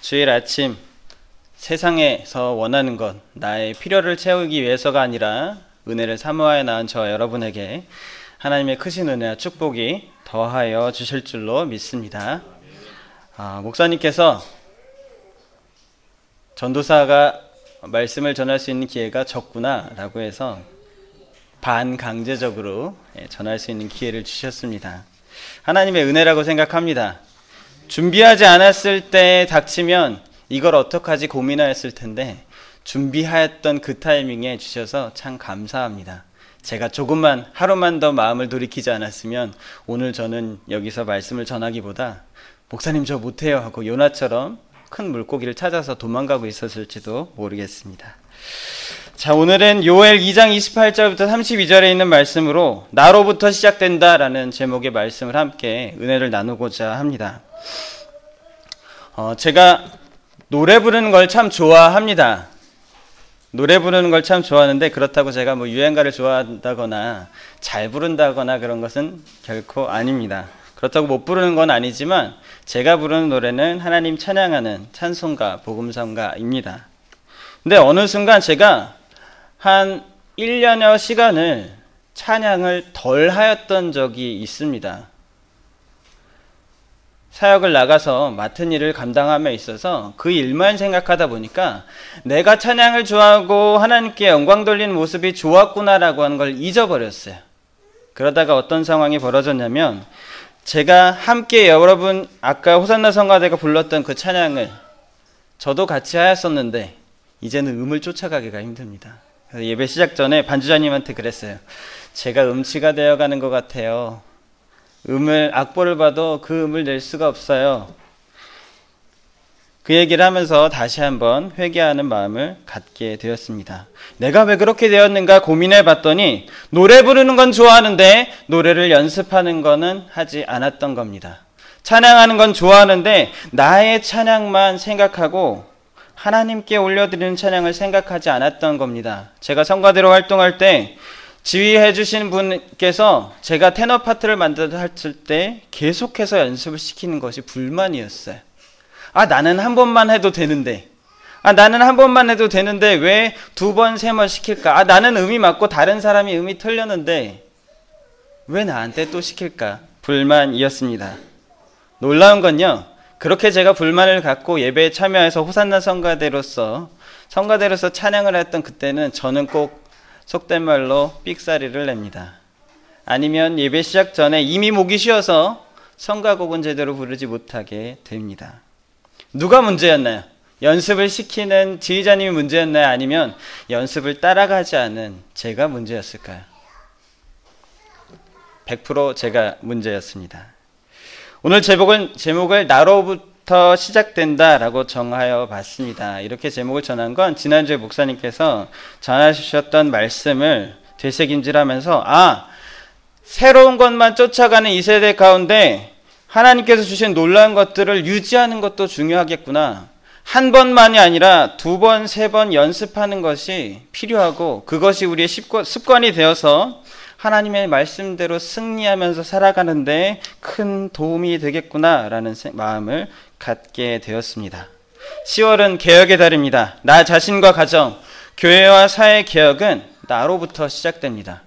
주일 아침 세상에서 원하는 것, 나의 필요를 채우기 위해서가 아니라 은혜를 사모하여 나온 저 여러분에게 하나님의 크신 은혜와 축복이 더하여 주실 줄로 믿습니다. 목사님께서 전도사가 말씀을 전할 수 있는 기회가 적구나 라고 해서 반강제적으로 전할 수 있는 기회를 주셨습니다. 하나님의 은혜라고 생각합니다. 준비하지 않았을 때 닥치면 이걸 어떡하지 고민하였을 텐데 준비하였던 그 타이밍에 주셔서 참 감사합니다. 제가 조금만 하루만 더 마음을 돌이키지 않았으면 오늘 저는 여기서 말씀을 전하기보다 목사님 저 못해요 하고 요나처럼 큰 물고기를 찾아서 도망가고 있었을지도 모르겠습니다. 자, 오늘은 요엘 2장 28절부터 32절에 있는 말씀으로 나로부터 시작된다 라는 제목의 말씀을 함께 은혜를 나누고자 합니다. 제가 노래 부르는 걸 참 좋아합니다. 노래 부르는 걸 참 좋아하는데 그렇다고 제가 뭐 유행가를 좋아한다거나 잘 부른다거나 그런 것은 결코 아닙니다. 그렇다고 못 부르는 건 아니지만 제가 부르는 노래는 하나님 찬양하는 찬송가, 복음성가입니다. 근데 어느 순간 제가 한 1년여 시간을 찬양을 덜 하였던 적이 있습니다. 사역을 나가서 맡은 일을 감당함에 있어서 그 일만 생각하다 보니까 내가 찬양을 좋아하고 하나님께 영광 돌리는 모습이 좋았구나라고 하는 걸 잊어버렸어요. 그러다가 어떤 상황이 벌어졌냐면 제가 함께 여러분 아까 호산나 성가대가 불렀던 그 찬양을 저도 같이 하였었는데 이제는 음을 쫓아가기가 힘듭니다. 그래서 예배 시작 전에 반주자님한테 그랬어요. 제가 음치가 되어가는 것 같아요. 악보를 봐도 그 음을 낼 수가 없어요. 그 얘기를 하면서 다시 한번 회개하는 마음을 갖게 되었습니다. 내가 왜 그렇게 되었는가 고민해 봤더니 노래 부르는 건 좋아하는데 노래를 연습하는 거는 하지 않았던 겁니다. 찬양하는 건 좋아하는데 나의 찬양만 생각하고 하나님께 올려드리는 찬양을 생각하지 않았던 겁니다. 제가 성가대로 활동할 때 지휘해 주신 분께서 제가 테너 파트를 만들었을 때 계속해서 연습을 시키는 것이 불만이었어요. 나는 한 번만 해도 되는데 나는 한 번만 해도 되는데 왜 두 번, 세 번 시킬까? 나는 음이 맞고 다른 사람이 음이 틀렸는데 왜 나한테 또 시킬까? 불만이었습니다. 놀라운 건요, 그렇게 제가 불만을 갖고 예배에 참여해서 호산나 성가대로서 찬양을 했던 그때는 저는 꼭 속된 말로 삑사리를 냅니다. 아니면 예배 시작 전에 이미 목이 쉬어서 성가곡은 제대로 부르지 못하게 됩니다. 누가 문제였나요? 연습을 시키는 지휘자님이 문제였나요? 아니면 연습을 따라가지 않은 제가 문제였을까요? 100% 제가 문제였습니다. 오늘 제목을 나로부터 시작된다라고 정하여 봤습니다. 이렇게 제목을 전한 건 지난주에 목사님께서 전하셨던 말씀을 되새김질하면서 새로운 것만 쫓아가는 이 세대 가운데 하나님께서 주신 놀라운 것들을 유지하는 것도 중요하겠구나. 한 번만이 아니라 두 번, 세 번 연습하는 것이 필요하고 그것이 우리의 습관이 되어서 하나님의 말씀대로 승리하면서 살아가는데 큰 도움이 되겠구나라는 마음을 갖게 되었습니다. 10월은 개혁의 달입니다. 나 자신과 가정, 교회와 사회 개혁은 나로부터 시작됩니다.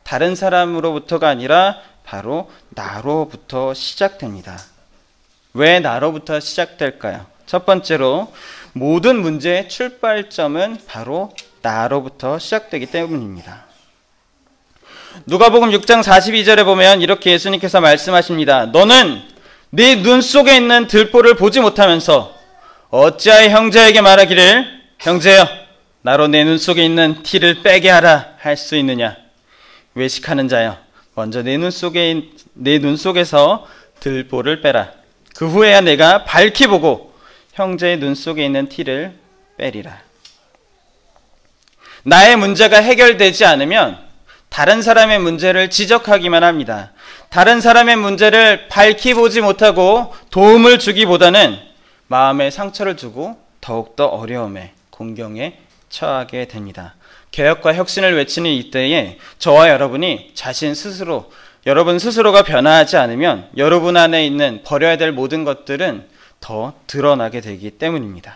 다른 사람으로부터가 아니라 바로 나로부터 시작됩니다. 왜 나로부터 시작될까요? 첫 번째로 모든 문제의 출발점은 바로 나로부터 시작되기 때문입니다. 누가복음 6장 42절에 보면 이렇게 예수님께서 말씀하십니다. 너는 네 눈 속에 있는 들보를 보지 못하면서 어찌하여 형제에게 말하기를 형제여 나로 내 눈 속에 있는 티를 빼게 하라 할 수 있느냐. 외식하는 자여 먼저 내 눈 속에서 들보를 빼라. 그 후에야 내가 밝히 보고 형제의 눈 속에 있는 티를 빼리라. 나의 문제가 해결되지 않으면 다른 사람의 문제를 지적하기만 합니다. 다른 사람의 문제를 밝히 보지 못하고 도움을 주기보다는 마음에 상처를 주고 더욱더 어려움에, 공경에 처하게 됩니다. 개혁과 혁신을 외치는 이때에 저와 여러분이 여러분 스스로가 변화하지 않으면 여러분 안에 있는 버려야 될 모든 것들은 더 드러나게 되기 때문입니다.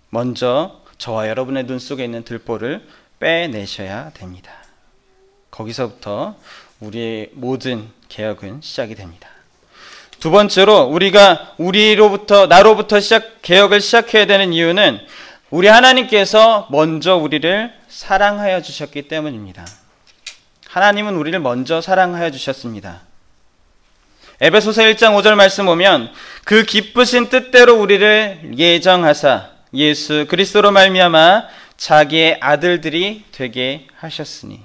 먼저 저와 여러분의 눈 속에 있는 들보를 빼내셔야 됩니다. 거기서부터 우리의 모든 개혁은 시작이 됩니다. 두 번째로 우리가 나로부터 개혁을 시작해야 되는 이유는 우리 하나님께서 먼저 우리를 사랑하여 주셨기 때문입니다. 하나님은 우리를 먼저 사랑하여 주셨습니다. 에베소서 1장 5절 말씀 보면 그 기쁘신 뜻대로 우리를 예정하사 예수 그리스도로 말미암아 자기의 아들들이 되게 하셨으니,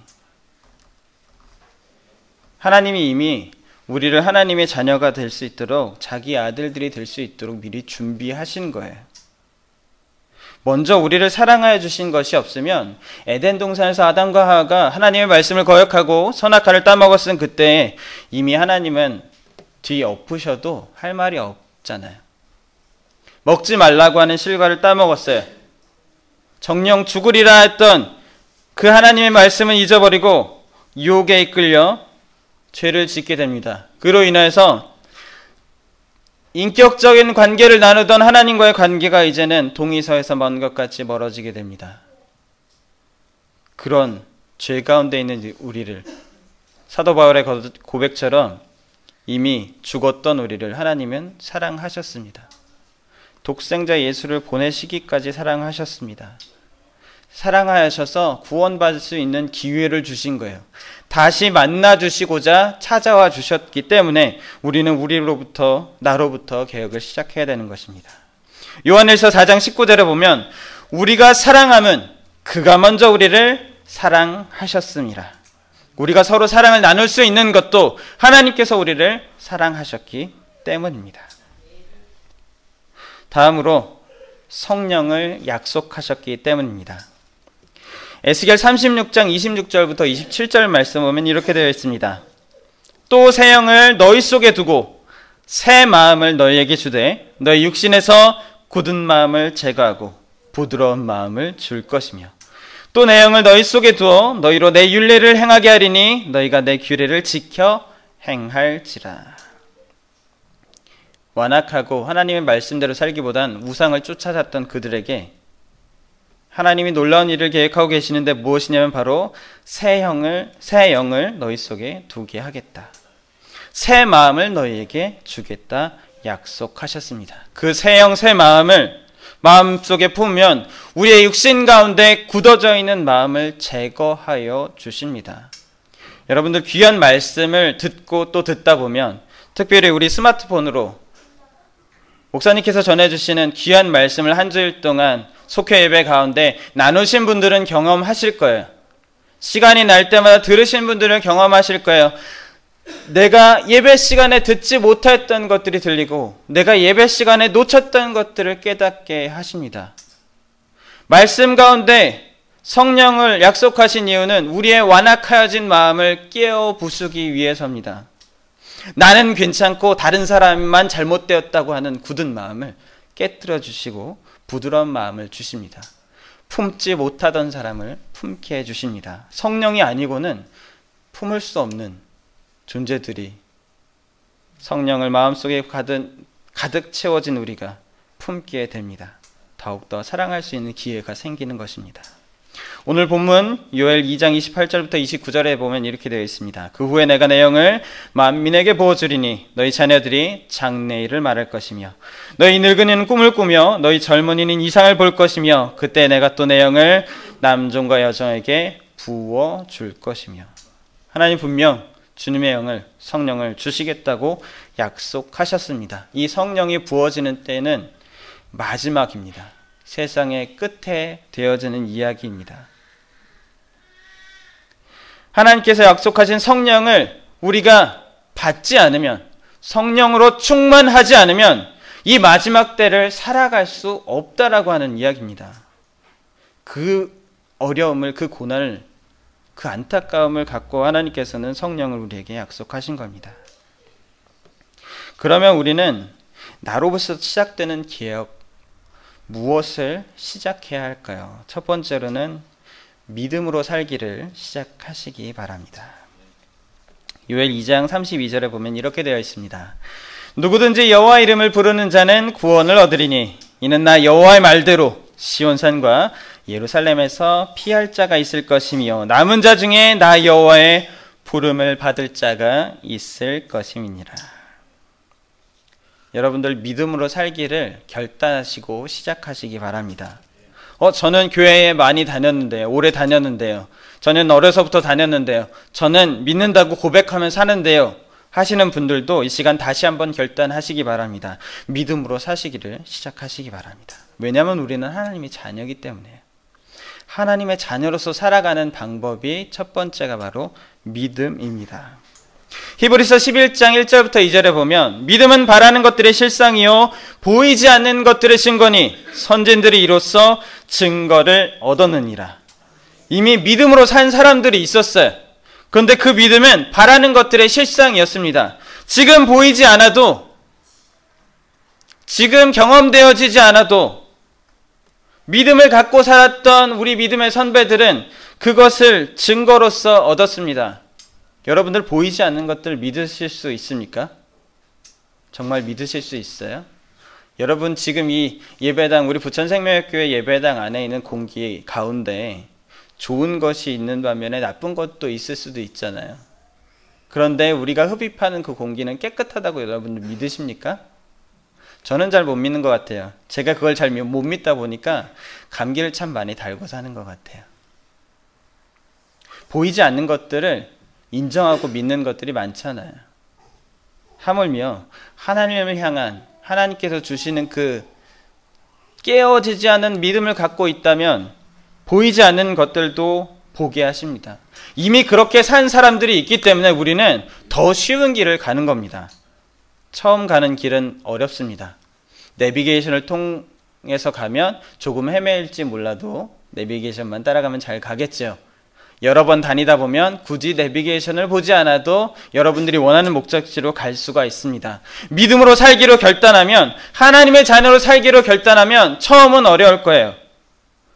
하나님이 이미 우리를 하나님의 자녀가 될 수 있도록, 자기 아들들이 될 수 있도록 미리 준비하신 거예요. 먼저 우리를 사랑하여 주신 것이 없으면 에덴 동산에서 아담과 하와가 하나님의 말씀을 거역하고 선악과를 따먹었은 그때 이미 하나님은 뒤 엎으셔도 할 말이 없잖아요. 먹지 말라고 하는 실과를 따먹었어요. 정령 죽으리라 했던 그 하나님의 말씀은 잊어버리고 유혹에 이끌려 죄를 짓게 됩니다. 그로 인해서 인격적인 관계를 나누던 하나님과의 관계가 이제는 동의서에서 먼 것 같이 멀어지게 됩니다. 그런 죄 가운데 있는 우리를, 사도 바울의 고백처럼 이미 죽었던 우리를 하나님은 사랑하셨습니다. 독생자 예수를 보내시기까지 사랑하셨습니다. 사랑하셔서 구원받을 수 있는 기회를 주신 거예요. 다시 만나 주시고자 찾아와 주셨기 때문에 우리는 나로부터 개혁을 시작해야 되는 것입니다. 요한일서 4장 19절에 보면 우리가 사랑함은 그가 먼저 우리를 사랑하셨습니다. 우리가 서로 사랑을 나눌 수 있는 것도 하나님께서 우리를 사랑하셨기 때문입니다. 다음으로 성령을 약속하셨기 때문입니다. 에스겔 36장 26절부터 27절 말씀 보면 이렇게 되어 있습니다. 또 새 영을 너희 속에 두고 새 마음을 너희에게 주되 너희 육신에서 굳은 마음을 제거하고 부드러운 마음을 줄 것이며 또 내 영을 너희 속에 두어 너희로 내 율례를 행하게 하리니 너희가 내 규례를 지켜 행할지라. 완악하고 하나님의 말씀대로 살기보단 우상을 쫓아갔던 그들에게 하나님이 놀라운 일을 계획하고 계시는데 무엇이냐면 바로 새 영을 너희 속에 두게 하겠다. 새 마음을 너희에게 주겠다 약속하셨습니다. 그 새 영, 새 마음을 마음속에 품으면 우리의 육신 가운데 굳어져 있는 마음을 제거하여 주십니다. 여러분들 귀한 말씀을 듣고 또 듣다 보면 특별히 우리 스마트폰으로 목사님께서 전해주시는 귀한 말씀을 한 주일 동안 속회 예배 가운데 나누신 분들은 경험하실 거예요. 시간이 날 때마다 들으신 분들은 경험하실 거예요. 내가 예배 시간에 듣지 못했던 것들이 들리고 내가 예배 시간에 놓쳤던 것들을 깨닫게 하십니다. 말씀 가운데 성령을 약속하신 이유는 우리의 완악하여진 마음을 깨어 부수기 위해서입니다. 나는 괜찮고 다른 사람만 잘못되었다고 하는 굳은 마음을 깨뜨려 주시고 부드러운 마음을 주십니다. 품지 못하던 사람을 품게 해주십니다. 성령이 아니고는 품을 수 없는 존재들이 성령을 마음속에 가득 채워진 우리가 품게 됩니다. 더욱더 사랑할 수 있는 기회가 생기는 것입니다. 오늘 본문 요엘 2장 28절부터 29절에 보면 이렇게 되어 있습니다. 그 후에 내가 내 영을 만민에게 부어주리니 너희 자녀들이 장래일을 말할 것이며 너희 늙은이는 꿈을 꾸며 너희 젊은이는 이상을 볼 것이며 그때 내가 또 내 영을 남종과 여종에게 부어줄 것이며. 하나님 분명 주님의 영을, 성령을 주시겠다고 약속하셨습니다. 이 성령이 부어지는 때는 마지막입니다. 세상의 끝에 되어지는 이야기입니다. 하나님께서 약속하신 성령을 우리가 받지 않으면, 성령으로 충만하지 않으면 이 마지막 때를 살아갈 수 없다라고 하는 이야기입니다. 그 어려움을, 그 고난을, 그 안타까움을 갖고 하나님께서는 성령을 우리에게 약속하신 겁니다. 그러면 우리는 나로부터 시작되는 개혁, 무엇을 시작해야 할까요? 첫 번째로는 믿음으로 살기를 시작하시기 바랍니다. 요엘 2장 32절에 보면 이렇게 되어 있습니다. 누구든지 여호와 이름을 부르는 자는 구원을 얻으리니 이는 나 여호와의 말대로 시온산과 예루살렘에서 피할 자가 있을 것이며 남은 자 중에 나 여호와의 부름을 받을 자가 있을 것임이니라. 여러분들 믿음으로 살기를 결단하시고 시작하시기 바랍니다. 저는 교회에 많이 다녔는데요. 오래 다녔는데요. 저는 어려서부터 다녔는데요. 저는 믿는다고 고백하면 사는데요. 하시는 분들도 이 시간 다시 한번 결단하시기 바랍니다. 믿음으로 사시기를 시작하시기 바랍니다. 왜냐하면 우리는 하나님의 자녀이기 때문에요. 하나님의 자녀로서 살아가는 방법이 첫 번째가 바로 믿음입니다. 히브리서 11장 1절부터 2절에 보면 믿음은 바라는 것들의 실상이요 보이지 않는 것들의 증거니 선진들이 이로써 증거를 얻었느니라. 이미 믿음으로 산 사람들이 있었어요. 그런데 그 믿음은 바라는 것들의 실상이었습니다. 지금 보이지 않아도, 지금 경험되어지지 않아도 믿음을 갖고 살았던 우리 믿음의 선배들은 그것을 증거로서 얻었습니다. 여러분들 보이지 않는 것들 믿으실 수 있습니까? 정말 믿으실 수 있어요? 여러분 지금 이 예배당, 우리 부천생명교회 예배당 안에 있는 공기 가운데 좋은 것이 있는 반면에 나쁜 것도 있을 수도 있잖아요. 그런데 우리가 흡입하는 그 공기는 깨끗하다고 여러분들 믿으십니까? 저는 잘 못 믿는 것 같아요. 제가 그걸 잘 못 믿다 보니까 감기를 참 많이 달고 사는 것 같아요. 보이지 않는 것들을 인정하고 믿는 것들이 많잖아요. 하물며 하나님을 향한 하나님께서 주시는 그 깨어지지 않은 믿음을 갖고 있다면 보이지 않는 것들도 보게 하십니다. 이미 그렇게 산 사람들이 있기 때문에 우리는 더 쉬운 길을 가는 겁니다. 처음 가는 길은 어렵습니다. 내비게이션을 통해서 가면 조금 헤매일지 몰라도 내비게이션만 따라가면 잘 가겠죠. 여러 번 다니다 보면 굳이 내비게이션을 보지 않아도 여러분들이 원하는 목적지로 갈 수가 있습니다. 믿음으로 살기로 결단하면, 하나님의 자녀로 살기로 결단하면 처음은 어려울 거예요.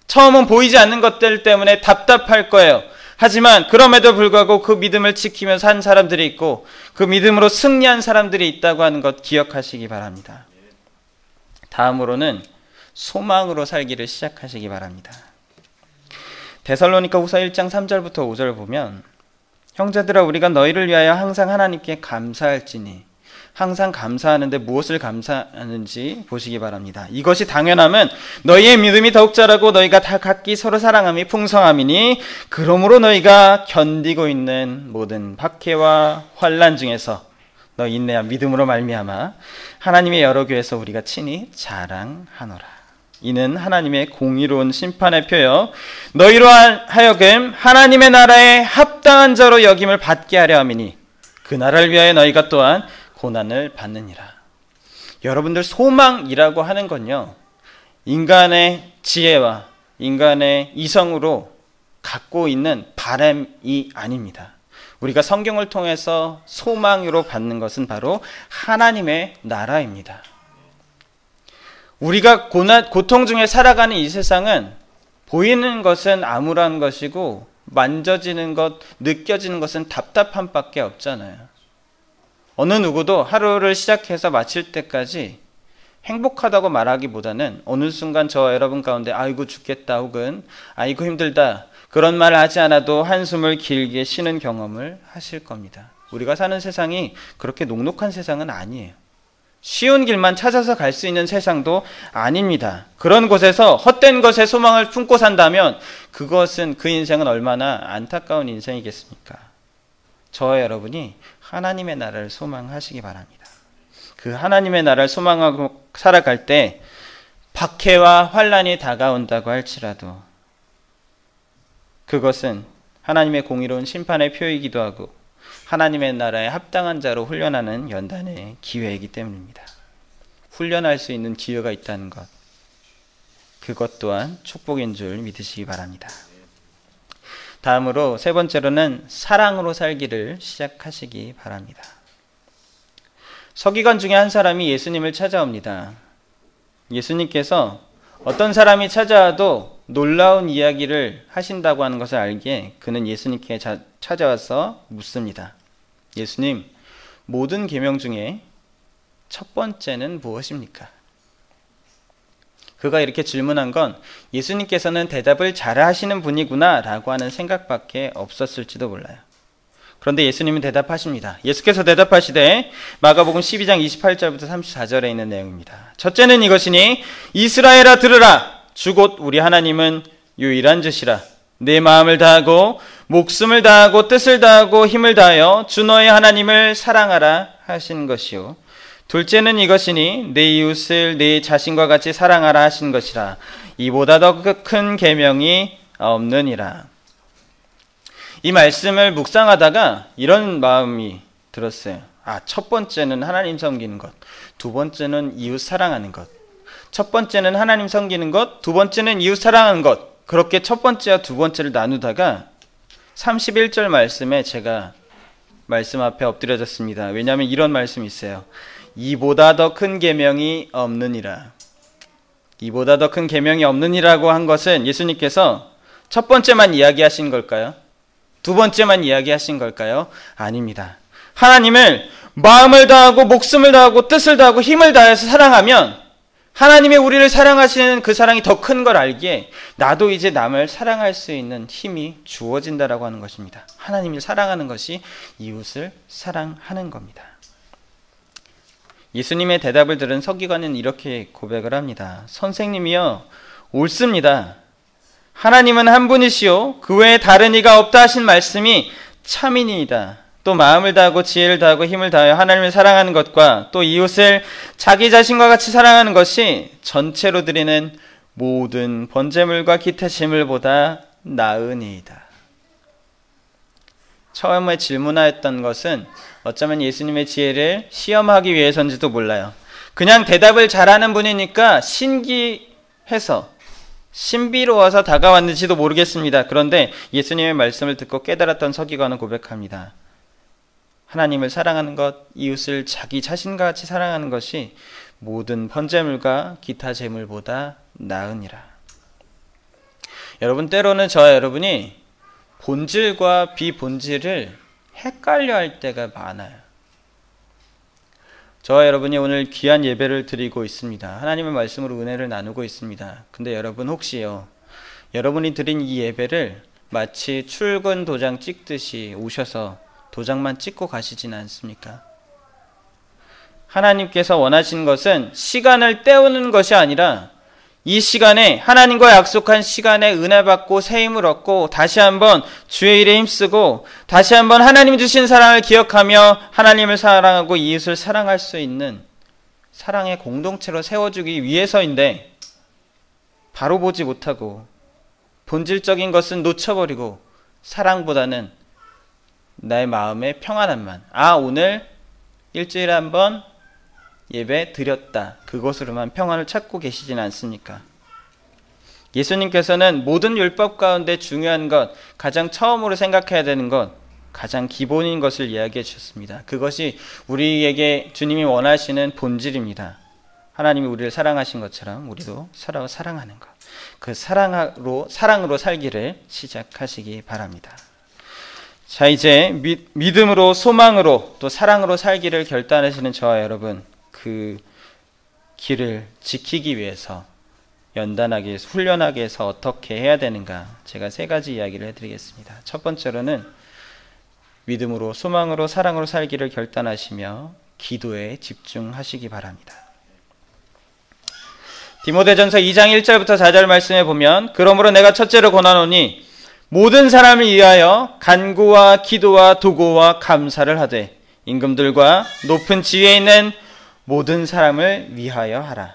처음은 보이지 않는 것들 때문에 답답할 거예요. 하지만 그럼에도 불구하고 그 믿음을 지키며 산 사람들이 있고 그 믿음으로 승리한 사람들이 있다고 하는 것 기억하시기 바랍니다. 다음으로는 소망으로 살기를 시작하시기 바랍니다. 데살로니가 후서 1장 3절부터 5절을 보면 형제들아 우리가 너희를 위하여 항상 하나님께 감사할지니, 항상 감사하는데 무엇을 감사하는지 보시기 바랍니다. 이것이 당연함은 너희의 믿음이 더욱 자라고 너희가 다 각기 서로 사랑함이 풍성함이니 그러므로 너희가 견디고 있는 모든 박해와 환난 중에서 너희 인내와 믿음으로 말미암아 하나님의 여러 교회에서 우리가 친히 자랑하노라. 이는 하나님의 공의로운 심판의 표요 너희로 하여금 하나님의 나라에 합당한 자로 여김을 받게 하려 함이니 그 나라를 위하여 너희가 또한 고난을 받느니라. 여러분들 소망이라고 하는 건요, 인간의 지혜와 인간의 이성으로 갖고 있는 바람이 아닙니다. 우리가 성경을 통해서 소망으로 받는 것은 바로 하나님의 나라입니다. 우리가 고통 중에 살아가는 이 세상은 보이는 것은 암울한 것이고 만져지는 것, 느껴지는 것은 답답함 밖에 없잖아요. 어느 누구도 하루를 시작해서 마칠 때까지 행복하다고 말하기보다는 어느 순간 저와 여러분 가운데 아이고 죽겠다 혹은 아이고 힘들다 그런 말을 하지 않아도 한숨을 길게 쉬는 경험을 하실 겁니다. 우리가 사는 세상이 그렇게 녹록한 세상은 아니에요. 쉬운 길만 찾아서 갈 수 있는 세상도 아닙니다. 그런 곳에서 헛된 것에 소망을 품고 산다면 그것은 그 인생은 얼마나 안타까운 인생이겠습니까? 저와 여러분이 하나님의 나라를 소망하시기 바랍니다. 그 하나님의 나라를 소망하고 살아갈 때 박해와 환난이 다가온다고 할지라도 그것은 하나님의 공의로운 심판의 표이기도 하고 하나님의 나라에 합당한 자로 훈련하는 연단의 기회이기 때문입니다. 훈련할 수 있는 기회가 있다는 것, 그것 또한 축복인 줄 믿으시기 바랍니다. 다음으로 세 번째로는 사랑으로 살기를 시작하시기 바랍니다. 서기관 중에 한 사람이 예수님을 찾아옵니다. 예수님께서 어떤 사람이 찾아와도 놀라운 이야기를 하신다고 하는 것을 알기에 그는 예수님께 찾아와서 묻습니다. 예수님, 모든 계명 중에 첫 번째는 무엇입니까? 그가 이렇게 질문한 건 예수님께서는 대답을 잘하시는 분이구나 라고 하는 생각밖에 없었을지도 몰라요. 그런데 예수님은 대답하십니다. 예수께서 대답하시되, 마가복음 12장 28절부터 34절에 있는 내용입니다. 첫째는 이것이니 이스라엘아 들으라. 주 곧 우리 하나님은 유일한 주시라. 내 마음을 다하고 목숨을 다하고 뜻을 다하고 힘을 다하여 주 너의 하나님을 사랑하라 하신 것이요. 둘째는 이것이니 내 이웃을 내 자신과 같이 사랑하라 하신 것이라. 이보다 더 큰 계명이 없느니라. 이 말씀을 묵상하다가 이런 마음이 들었어요. 첫 번째는 하나님 섬기는 것, 두 번째는 이웃 사랑하는 것. 첫 번째는 하나님 섬기는 것, 두 번째는 이웃 사랑하는 것. 그렇게 첫 번째와 두 번째를 나누다가 31절 말씀에 제가 말씀 앞에 엎드려졌습니다. 왜냐하면 이런 말씀이 있어요. 이보다 더 큰 계명이 없느니라. 이보다 더 큰 계명이 없느니라고 한 것은 예수님께서 첫 번째만 이야기하신 걸까요? 두 번째만 이야기하신 걸까요? 아닙니다. 하나님을 마음을 다하고 목숨을 다하고 뜻을 다하고 힘을 다해서 사랑하면 하나님의 우리를 사랑하시는 그 사랑이 더 큰 걸 알기에 나도 이제 남을 사랑할 수 있는 힘이 주어진다라고 하는 것입니다. 하나님을 사랑하는 것이 이웃을 사랑하는 겁니다. 예수님의 대답을 들은 서기관은 이렇게 고백을 합니다. 선생님이여, 옳습니다. 하나님은 한 분이시요 그 외에 다른 이가 없다 하신 말씀이 참이니이다. 또 마음을 다하고 지혜를 다하고 힘을 다하여 하나님을 사랑하는 것과 또 이웃을 자기 자신과 같이 사랑하는 것이 전체로 드리는 모든 번제물과 기타 제물보다 나으니이다. 처음에 질문하였던 것은 어쩌면 예수님의 지혜를 시험하기 위해서인지도 몰라요. 그냥 대답을 잘하는 분이니까 신기해서 신비로워서 다가왔는지도 모르겠습니다. 그런데 예수님의 말씀을 듣고 깨달았던 서기관은 고백합니다. 하나님을 사랑하는 것, 이웃을 자기 자신과 같이 사랑하는 것이 모든 번제물과 기타 제물보다 나으니라. 여러분, 때로는 저와 여러분이 본질과 비본질을 헷갈려 할 때가 많아요. 저와 여러분이 오늘 귀한 예배를 드리고 있습니다. 하나님의 말씀으로 은혜를 나누고 있습니다. 근데 여러분 혹시요, 여러분이 드린 이 예배를 마치 출근 도장 찍듯이 오셔서 도장만 찍고 가시지는 않습니까? 하나님께서 원하시는 것은 시간을 때우는 것이 아니라 이 시간에 하나님과 약속한 시간에 은혜 받고 새 힘을 얻고 다시 한번 주의 일에 힘쓰고 다시 한번 하나님 주신 사랑을 기억하며 하나님을 사랑하고 이웃을 사랑할 수 있는 사랑의 공동체로 세워주기 위해서인데, 바로 보지 못하고 본질적인 것은 놓쳐버리고 사랑보다는 나의 마음의 평안함만, 오늘 일주일에 한번 예배 드렸다, 그것으로만 평안을 찾고 계시지는 않습니까? 예수님께서는 모든 율법 가운데 중요한 것, 가장 처음으로 생각해야 되는 것, 가장 기본인 것을 이야기해 주셨습니다. 그것이 우리에게 주님이 원하시는 본질입니다. 하나님이 우리를 사랑하신 것처럼 우리도 서로 사랑하는 것, 그 사랑으로 살기를 시작하시기 바랍니다. 자, 이제 믿음으로, 소망으로, 또 사랑으로 살기를 결단하시는 저와 여러분, 그 길을 지키기 위해서 연단하게, 훈련하게 해서 어떻게 해야 되는가, 제가 세 가지 이야기를 해드리겠습니다. 첫 번째로는 믿음으로, 소망으로, 사랑으로 살기를 결단하시며 기도에 집중하시기 바랍니다. 디모데전서 2장 1절부터 4절 말씀에 보면, 그러므로 내가 첫째로 권하노니 모든 사람을 위하여 간구와 기도와 도고와 감사를 하되 임금들과 높은 지위에 있는 모든 사람을 위하여 하라.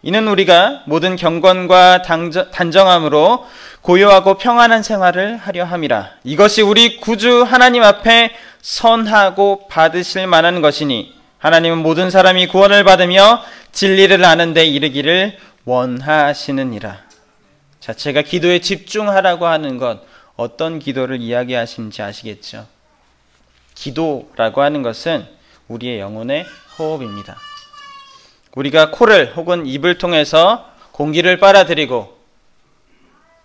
이는 우리가 모든 경건과 단정함으로 고요하고 평안한 생활을 하려 함이라. 이것이 우리 구주 하나님 앞에 선하고 받으실 만한 것이니 하나님은 모든 사람이 구원을 받으며 진리를 아는 데 이르기를 원하시느니라. 자, 제가 기도에 집중하라고 하는 것, 어떤 기도를 이야기하시는지 아시겠죠? 기도라고 하는 것은 우리의 영혼의 호흡입니다. 우리가 코를 혹은 입을 통해서 공기를 빨아들이고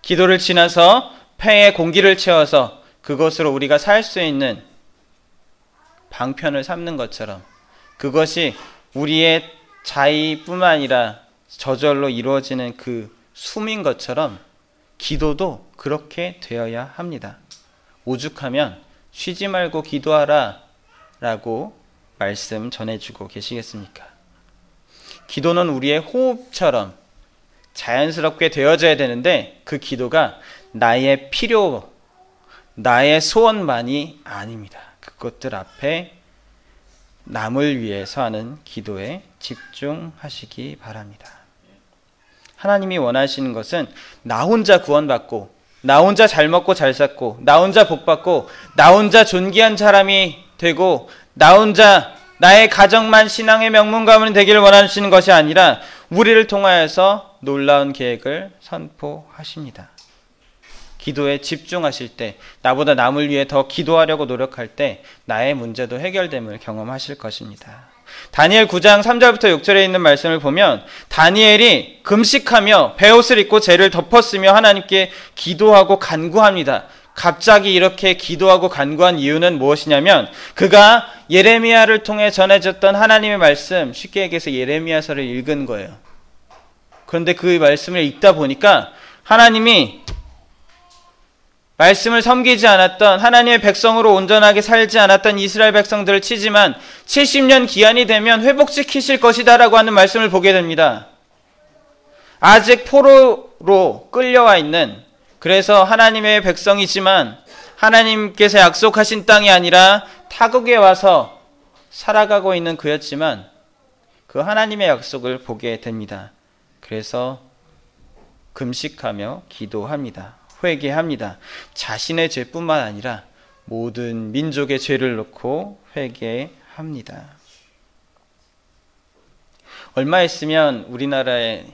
기도를 지나서 폐에 공기를 채워서 그것으로 우리가 살 수 있는 방편을 삼는 것처럼, 그것이 우리의 자의뿐만 아니라 저절로 이루어지는 그 숨인 것처럼 기도도 그렇게 되어야 합니다. 오죽하면 쉬지 말고 기도하라 라고 말씀 전해주고 계시겠습니까? 기도는 우리의 호흡처럼 자연스럽게 되어져야 되는데 그 기도가 나의 필요, 나의 소원만이 아닙니다. 그것들 앞에 남을 위해서 하는 기도에 집중하시기 바랍니다. 하나님이 원하시는 것은 나 혼자 구원받고, 나 혼자 잘 먹고 잘 샀고, 나 혼자 복받고, 나 혼자 존귀한 사람이 되고, 나 혼자 나의 가정만 신앙의 명문 가문이 되기를 원하시는 것이 아니라 우리를 통하여서 놀라운 계획을 선포하십니다. 기도에 집중하실 때, 나보다 남을 위해 더 기도하려고 노력할 때 나의 문제도 해결됨을 경험하실 것입니다. 다니엘 9장 3절부터 6절에 있는 말씀을 보면 다니엘이 금식하며 베옷을 입고 죄를 덮었으며 하나님께 기도하고 간구합니다. 갑자기 이렇게 기도하고 간구한 이유는 무엇이냐면 그가 예레미야를 통해 전해졌던 하나님의 말씀, 쉽게 얘기해서 예레미야서를 읽은 거예요. 그런데 그 말씀을 읽다 보니까 하나님이 말씀을 섬기지 않았던, 하나님의 백성으로 온전하게 살지 않았던 이스라엘 백성들을 치지만 70년 기한이 되면 회복시키실 것이다 라고 하는 말씀을 보게 됩니다. 아직 포로로 끌려와 있는, 그래서 하나님의 백성이지만 하나님께서 약속하신 땅이 아니라 타국에 와서 살아가고 있는 그였지만 그 하나님의 약속을 보게 됩니다. 그래서 금식하며 기도합니다. 회개합니다. 자신의 죄뿐만 아니라 모든 민족의 죄를 놓고 회개합니다. 얼마 있으면 우리나라의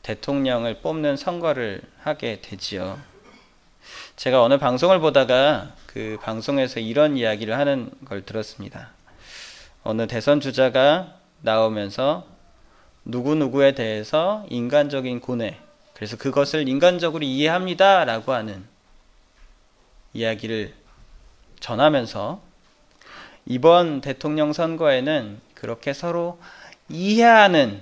대통령을 뽑는 선거를 하게 되지요. 제가 어느 방송을 보다가 그 방송에서 이런 이야기를 하는 걸 들었습니다. 어느 대선 주자가 나오면서 누구누구에 대해서 인간적인 고뇌, 그래서 그것을 인간적으로 이해합니다 라고 하는 이야기를 전하면서 이번 대통령 선거에는 그렇게 서로 이해하는,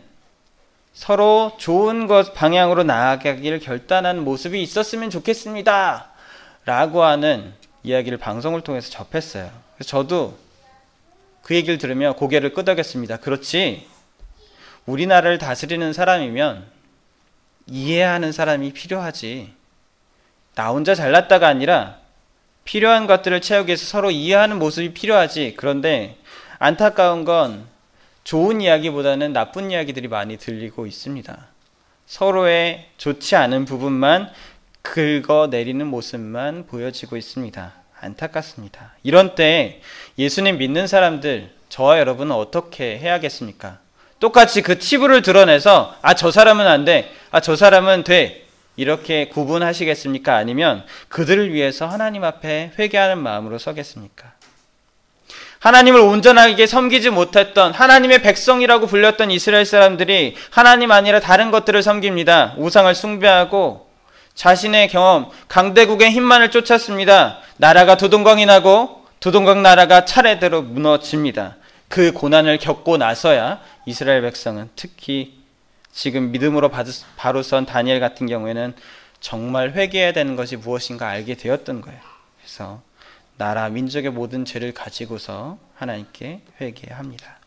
서로 좋은 것 방향으로 나아가기를 결단한 모습이 있었으면 좋겠습니다 라고 하는 이야기를 방송을 통해서 접했어요. 그래서 저도 그 얘기를 들으며 고개를 끄덕였습니다. 그렇지, 우리나라를 다스리는 사람이면 이해하는 사람이 필요하지, 나 혼자 잘났다가 아니라 필요한 것들을 채우기 위해서 서로 이해하는 모습이 필요하지. 그런데 안타까운 건 좋은 이야기보다는 나쁜 이야기들이 많이 들리고 있습니다. 서로의 좋지 않은 부분만 긁어내리는 모습만 보여지고 있습니다. 안타깝습니다. 이런 때 예수님 믿는 사람들, 저와 여러분은 어떻게 해야겠습니까? 똑같이 그 치부를 드러내서 저 사람은 안 돼, 저 사람은 돼, 이렇게 구분하시겠습니까? 아니면 그들을 위해서 하나님 앞에 회개하는 마음으로 서겠습니까? 하나님을 온전하게 섬기지 못했던, 하나님의 백성이라고 불렸던 이스라엘 사람들이 하나님 아니라 다른 것들을 섬깁니다. 우상을 숭배하고 자신의 경험, 강대국의 힘만을 쫓았습니다. 나라가 두동강이 나고 두동강 나라가 차례대로 무너집니다. 그 고난을 겪고 나서야 이스라엘 백성은, 특히 지금 믿음으로 바로 선 다니엘 같은 경우에는 정말 회개해야 되는 것이 무엇인가 알게 되었던 거예요. 그래서 나라, 민족의 모든 죄를 가지고서 하나님께 회개합니다.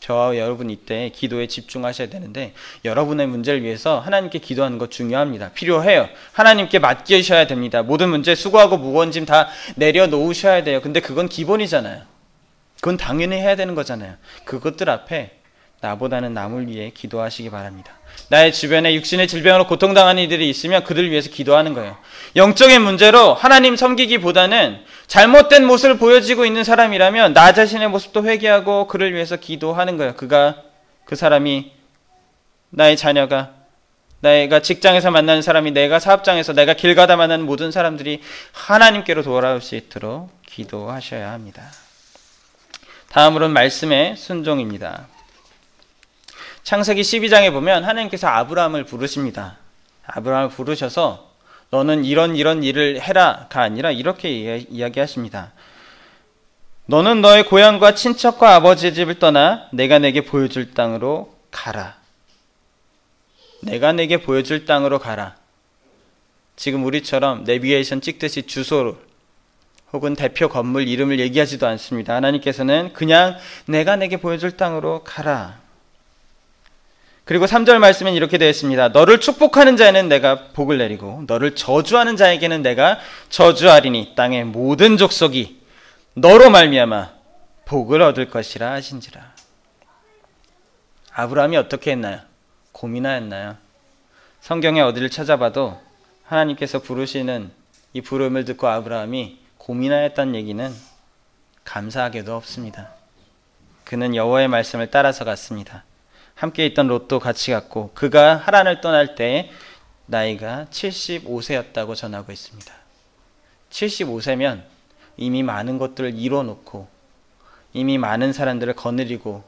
저와 여러분 이때 기도에 집중하셔야 되는데, 여러분의 문제를 위해서 하나님께 기도하는 것 중요합니다. 필요해요. 하나님께 맡기셔야 됩니다. 모든 문제, 수고하고 무거운 짐 다 내려놓으셔야 돼요. 근데 그건 기본이잖아요. 그건 당연히 해야 되는 거잖아요. 그것들 앞에 나보다는 남을 위해 기도하시기 바랍니다. 나의 주변에 육신의 질병으로 고통당하는 이들이 있으면 그들을 위해서 기도하는 거예요. 영적인 문제로 하나님 섬기기보다는 잘못된 모습을 보여지고 있는 사람이라면 나 자신의 모습도 회개하고 그를 위해서 기도하는 거예요. 그 사람이, 나의 자녀가, 내가 직장에서 만나는 사람이, 내가 사업장에서, 내가 길 가다 만나는 모든 사람들이 하나님께로 돌아올 수 있도록 기도하셔야 합니다. 다음으로는 말씀의 순종입니다. 창세기 12장에 보면 하나님께서 아브라함을 부르십니다. 아브라함을 부르셔서 너는 이런 일을 해라가 아니라 이렇게 이야기하십니다. 너는 너의 고향과 친척과 아버지의 집을 떠나 내가 내게 보여줄 땅으로 가라. 내가 내게 보여줄 땅으로 가라. 지금 우리처럼 내비게이션 찍듯이 주소를 혹은 대표 건물 이름을 얘기하지도 않습니다. 하나님께서는 그냥 내가 내게 보여줄 땅으로 가라. 그리고 3절 말씀은 이렇게 되어 있습니다. 너를 축복하는 자에는 내가 복을 내리고 너를 저주하는 자에게는 내가 저주하리니 땅의 모든 족속이 너로 말미암아 복을 얻을 것이라 하신지라. 아브라함이 어떻게 했나요? 고민하였나요? 성경에 어디를 찾아봐도 하나님께서 부르시는 이 부름을 듣고 아브라함이 고민하였다는 얘기는 감사하게도 없습니다. 그는 여호와의 말씀을 따라서 갔습니다. 함께 있던 롯도 같이 갔고 그가 하란을 떠날 때 나이가 75세였다고 전하고 있습니다. 75세면 이미 많은 것들을 이뤄놓고 이미 많은 사람들을 거느리고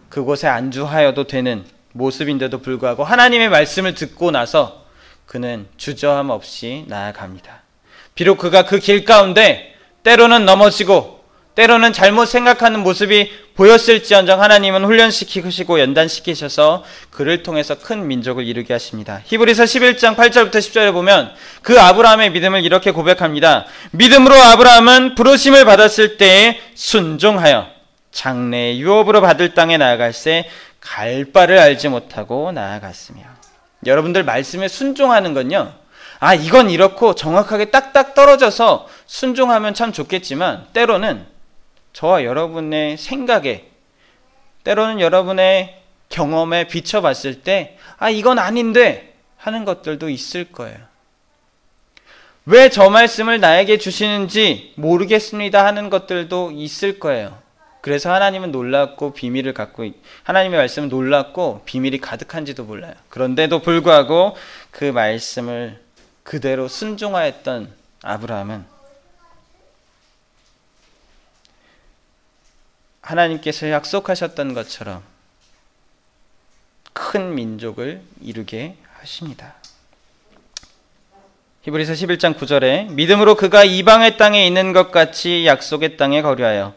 그곳에 안주하여도 되는 모습인데도 불구하고 하나님의 말씀을 듣고 나서 그는 주저함 없이 나아갑니다. 비록 그가 그 길 가운데 때로는 넘어지고 때로는 잘못 생각하는 모습이 보였을지언정 하나님은 훈련시키시고 연단시키셔서 그를 통해서 큰 민족을 이루게 하십니다. 히브리서 11장 8절부터 10절에 보면 그 아브라함의 믿음을 이렇게 고백합니다. 믿음으로 아브라함은 부르심을 받았을 때에 순종하여 장래의 유업으로 받을 땅에 나아갈새 갈 바를 알지 못하고 나아갔으며. 여러분들 말씀에 순종하는 건요, 이건 이렇고 정확하게 딱딱 떨어져서 순종하면 참 좋겠지만 때로는 저와 여러분의 생각에 때로는 여러분의 경험에 비춰봤을 때 이건 아닌데 하는 것들도 있을 거예요. 왜 저 말씀을 나에게 주시는지 모르겠습니다 하는 것들도 있을 거예요. 그래서 하나님은 놀랍고 비밀을 갖고 하나님의 말씀은 놀랍고 비밀이 가득한지도 몰라요. 그런데도 불구하고 그 말씀을 그대로 순종하였던 아브라함은 하나님께서 약속하셨던 것처럼 큰 민족을 이루게 하십니다. 히브리서 11장 9절에 믿음으로 그가 이방의 땅에 있는 것 같이 약속의 땅에 거류하여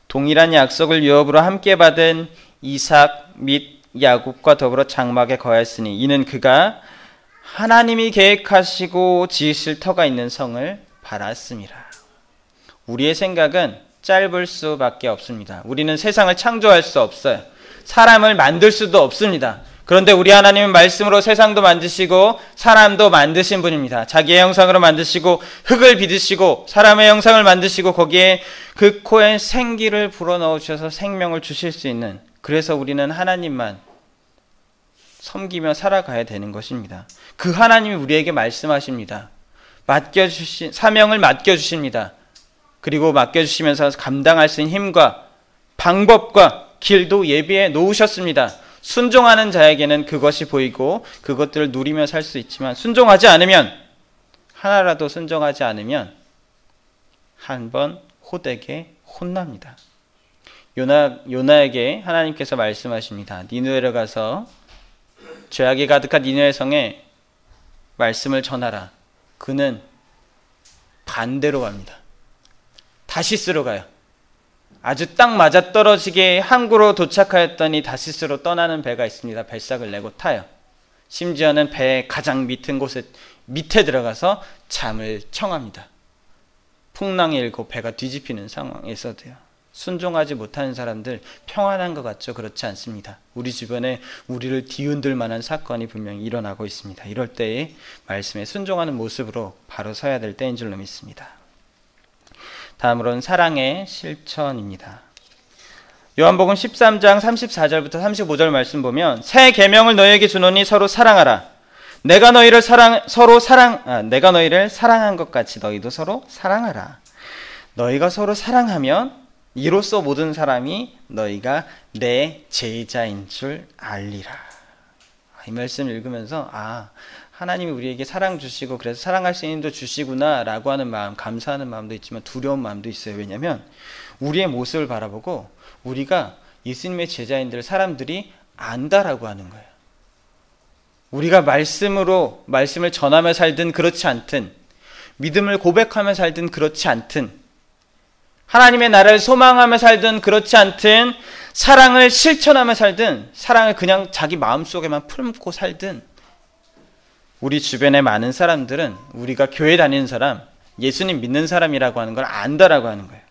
동일한 약속을 유업으로 함께 받은 이삭 및 야곱과 더불어 장막에 거하였으니 이는 그가 하나님이 계획하시고 지으실 터가 있는 성을 바랐습니다. 우리의 생각은 짧을 수밖에 없습니다. 우리는 세상을 창조할 수 없어요. 사람을 만들 수도 없습니다. 그런데 우리 하나님은 말씀으로 세상도 만드시고 사람도 만드신 분입니다. 자기의 형상으로 만드시고 흙을 빚으시고 사람의 형상을 만드시고 거기에 그 코에 생기를 불어넣으셔서 생명을 주실 수 있는, 그래서 우리는 하나님만 섬기며 살아가야 되는 것입니다. 그 하나님이 우리에게 말씀하십니다. 사명을 맡겨주십니다. 그리고 맡겨주시면서 감당할 수 있는 힘과 방법과 길도 예비해 놓으셨습니다. 순종하는 자에게는 그것이 보이고 그것들을 누리며 살 수 있지만 순종하지 않으면, 하나라도 순종하지 않으면 한번 호되게 혼납니다. 요나에게 하나님께서 말씀하십니다. 니느웨로 가서 죄악이 가득한 니느웨 성에 말씀을 전하라. 그는 반대로 갑니다. 다시스로 가요. 아주 딱 맞아떨어지게 항구로 도착하였더니 다시스로 떠나는 배가 있습니다. 뱃삭을 내고 타요. 심지어는 배의 가장 밑은 곳에 밑에 들어가서 잠을 청합니다. 풍랑이 일고 배가 뒤집히는 상황에서도요. 순종하지 못하는 사람들 평안한 것 같죠? 그렇지 않습니다. 우리 주변에 우리를 뒤흔들 만한 사건이 분명히 일어나고 있습니다. 이럴 때에 말씀에 순종하는 모습으로 바로 서야 될 때인 줄로 믿습니다. 다음으로는 사랑의 실천입니다. 요한복음 13장 34절부터 35절 말씀 보면 새 계명을 너희에게 주노니 서로 사랑하라. 내가 너희를 사랑한 것 같이 너희도 서로 사랑하라. 너희가 서로 사랑하면 이로써 모든 사람이 너희가 내 제자인 줄 알리라. 이 말씀 읽으면서 하나님이 우리에게 사랑 주시고 그래서 사랑할 수 있는 힘도 주시구나 라고 하는 마음, 감사하는 마음도 있지만 두려운 마음도 있어요. 왜냐하면 우리의 모습을 바라보고 우리가 예수님의 제자인들 사람들이 안다라고 하는 거예요. 우리가 말씀을 전하며 살든 그렇지 않든, 믿음을 고백하며 살든 그렇지 않든, 하나님의 나라를 소망하며 살든 그렇지 않든, 사랑을 실천하며 살든, 사랑을 그냥 자기 마음속에만 품고 살든, 우리 주변의 많은 사람들은 우리가 교회 다니는 사람, 예수님 믿는 사람이라고 하는 걸 안다라고 하는 거예요.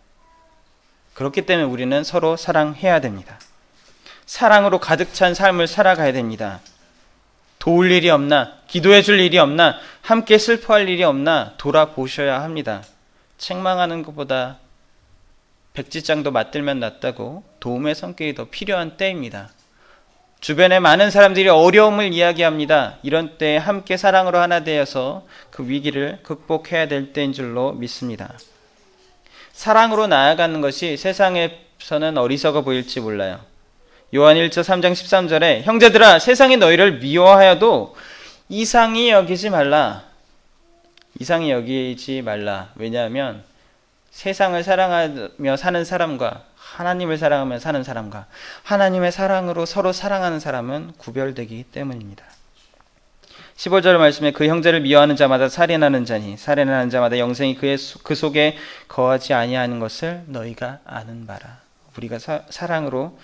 그렇기 때문에 우리는 서로 사랑해야 됩니다. 사랑으로 가득 찬 삶을 살아가야 됩니다. 도울 일이 없나, 기도해 줄 일이 없나, 함께 슬퍼할 일이 없나 돌아보셔야 합니다. 책망하는 것보다 백지장도 맞들면 낫다고 도움의 손길이 더 필요한 때입니다. 주변에 많은 사람들이 어려움을 이야기합니다. 이런 때에 함께 사랑으로 하나 되어서 그 위기를 극복해야 될 때인 줄로 믿습니다. 사랑으로 나아가는 것이 세상에서는 어리석어 보일지 몰라요. 요한 1서 3장 13절에 형제들아 세상이 너희를 미워하여도 이상히 여기지 말라. 이상히 여기지 말라. 왜냐하면 세상을 사랑하며 사는 사람과 하나님을 사랑하며 사는 사람과 하나님의 사랑으로 서로 사랑하는 사람은 구별되기 때문입니다. 15절 말씀에 그 형제를 미워하는 자마다 살인하는 자니 살인하는 자마다 영생이 그 속에 거하지 아니하는 것을 너희가 아는 바라. 우리가 사랑으로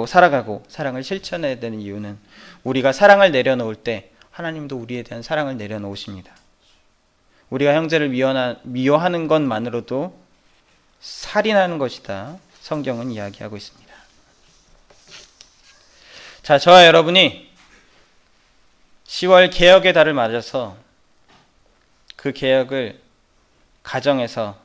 살아가고 사랑을 실천해야 되는 이유는 우리가 사랑을 내려놓을 때 하나님도 우리에 대한 사랑을 내려놓으십니다. 우리가 형제를 미워하는 것만으로도 살인하는 것이다. 성경은 이야기하고 있습니다. 자, 저와 여러분이 10월 개혁의 달을 맞아서 그 개혁을 가정에서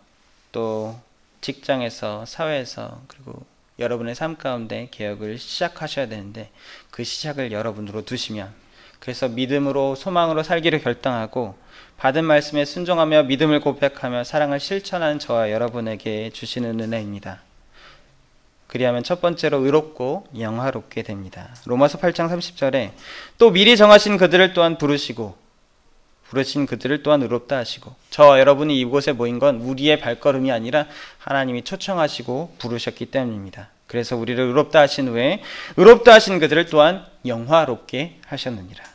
또 직장에서 사회에서 그리고 여러분의 삶 가운데 개혁을 시작하셔야 되는데 그 시작을 여러분으로 두시면 그래서 믿음으로 소망으로 살기를 결단하고 받은 말씀에 순종하며 믿음을 고백하며 사랑을 실천하는 저와 여러분에게 주시는 은혜입니다. 그리하면 첫 번째로 의롭고 영화롭게 됩니다. 로마서 8장 30절에 또 미리 정하신 그들을 또한 부르신 그들을 또한 의롭다 하시고 저와 여러분이 이곳에 모인 건 우리의 발걸음이 아니라 하나님이 초청하시고 부르셨기 때문입니다. 그래서 우리를 의롭다 하신 후에 의롭다 하신 그들을 또한 영화롭게 하셨느니라.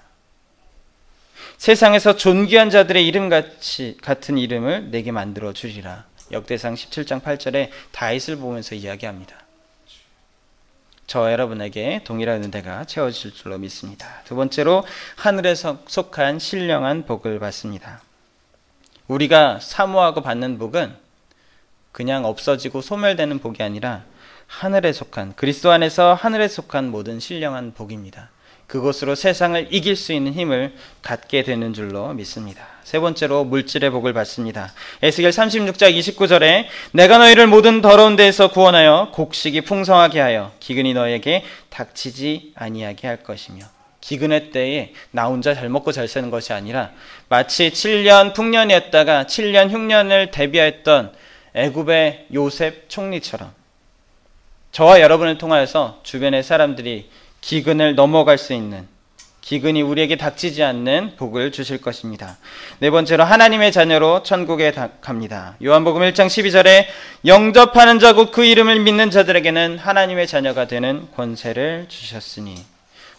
세상에서 존귀한 자들의 이름 같은 이름을 내게 만들어 주리라. 역대상 17장 8절에 다윗을 보면서 이야기합니다. 저와 여러분에게 동일한 은혜가 채워질 줄로 믿습니다. 두 번째로 하늘에 속한 신령한 복을 받습니다. 우리가 사모하고 받는 복은 그냥 없어지고 소멸되는 복이 아니라 하늘에 속한 그리스도 안에서 하늘에 속한 모든 신령한 복입니다. 그것으로 세상을 이길 수 있는 힘을 갖게 되는 줄로 믿습니다. 세 번째로 물질의 복을 받습니다. 에스겔 36장 29절에 내가 너희를 모든 더러운 데에서 구원하여 곡식이 풍성하게 하여 기근이 너희에게 닥치지 아니하게 할 것이며 기근의 때에 나 혼자 잘 먹고 잘 사는 것이 아니라 마치 7년 풍년이었다가 7년 흉년을 대비하였던 애굽의 요셉 총리처럼 저와 여러분을 통하여서 주변의 사람들이 기근을 넘어갈 수 있는 기근이 우리에게 닥치지 않는 복을 주실 것입니다. 네 번째로 하나님의 자녀로 천국에 갑니다. 요한복음 1장 12절에 영접하는 자고 그 이름을 믿는 자들에게는 하나님의 자녀가 되는 권세를 주셨으니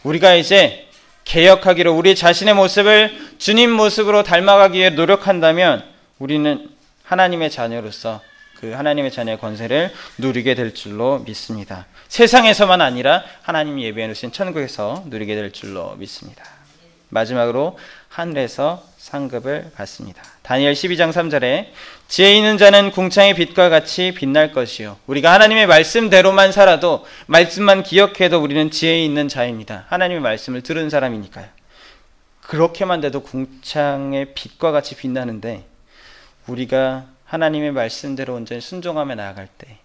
우리가 이제 개혁하기로 우리 자신의 모습을 주님 모습으로 닮아가기 위해 노력한다면 우리는 하나님의 자녀로서 그 하나님의 자녀의 권세를 누리게 될 줄로 믿습니다. 세상에서만 아니라 하나님이 예비해 놓으신 천국에서 누리게 될 줄로 믿습니다. 마지막으로 하늘에서 상급을 받습니다. 다니엘 12장 3절에 지혜 있는 자는 궁창의 빛과 같이 빛날 것이요. 우리가 하나님의 말씀대로만 살아도 말씀만 기억해도 우리는 지혜 있는 자입니다. 하나님의 말씀을 들은 사람이니까요. 그렇게만 돼도 궁창의 빛과 같이 빛나는데 우리가 하나님의 말씀대로 온전히 순종하며 나아갈 때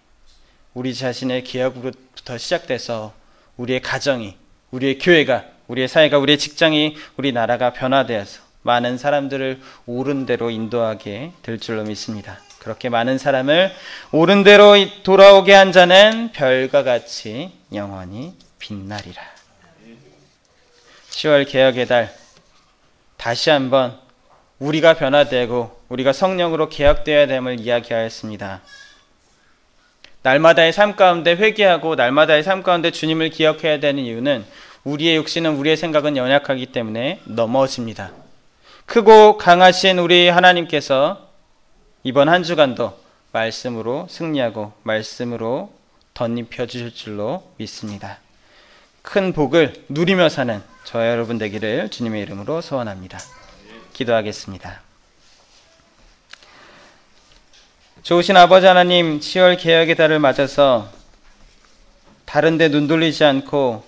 우리 자신의 개혁으로부터 시작돼서 우리의 가정이, 우리의 교회가, 우리의 사회가, 우리의 직장이, 우리 나라가 변화되어서 많은 사람들을 옳은 대로 인도하게 될 줄로 믿습니다. 그렇게 많은 사람을 옳은 대로 돌아오게 한 자는 별과 같이 영원히 빛나리라. 10월 개혁의 달 다시 한번 우리가 변화되고 우리가 성령으로 개혁되어야 됨을 이야기하였습니다. 날마다의 삶 가운데 회개하고 날마다의 삶 가운데 주님을 기억해야 되는 이유는 우리의 육신은 우리의 생각은 연약하기 때문에 넘어집니다. 크고 강하신 우리 하나님께서 이번 한 주간도 말씀으로 승리하고 말씀으로 덧입혀 주실 줄로 믿습니다. 큰 복을 누리며 사는 저와 여러분 되기를 주님의 이름으로 소원합니다. 기도하겠습니다. 좋으신 아버지 하나님, 10월 개혁의 달을 맞아서 다른 데 눈 돌리지 않고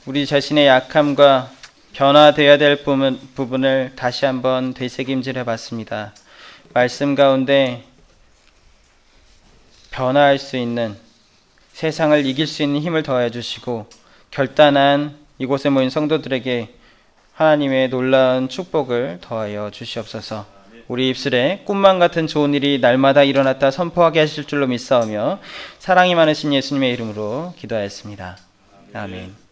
우리 자신의 약함과 변화되어야 될 부분을 다시 한번 되새김질해 봤습니다. 말씀 가운데 변화할 수 있는, 세상을 이길 수 있는 힘을 더해 주시고 결단한 이곳에 모인 성도들에게 하나님의 놀라운 축복을 더하여 주시옵소서. 우리 입술에 꿈만 같은 좋은 일이 날마다 일어났다 선포하게 하실 줄로 믿사오며 사랑이 많으신 예수님의 이름으로 기도하였습니다. 아멘.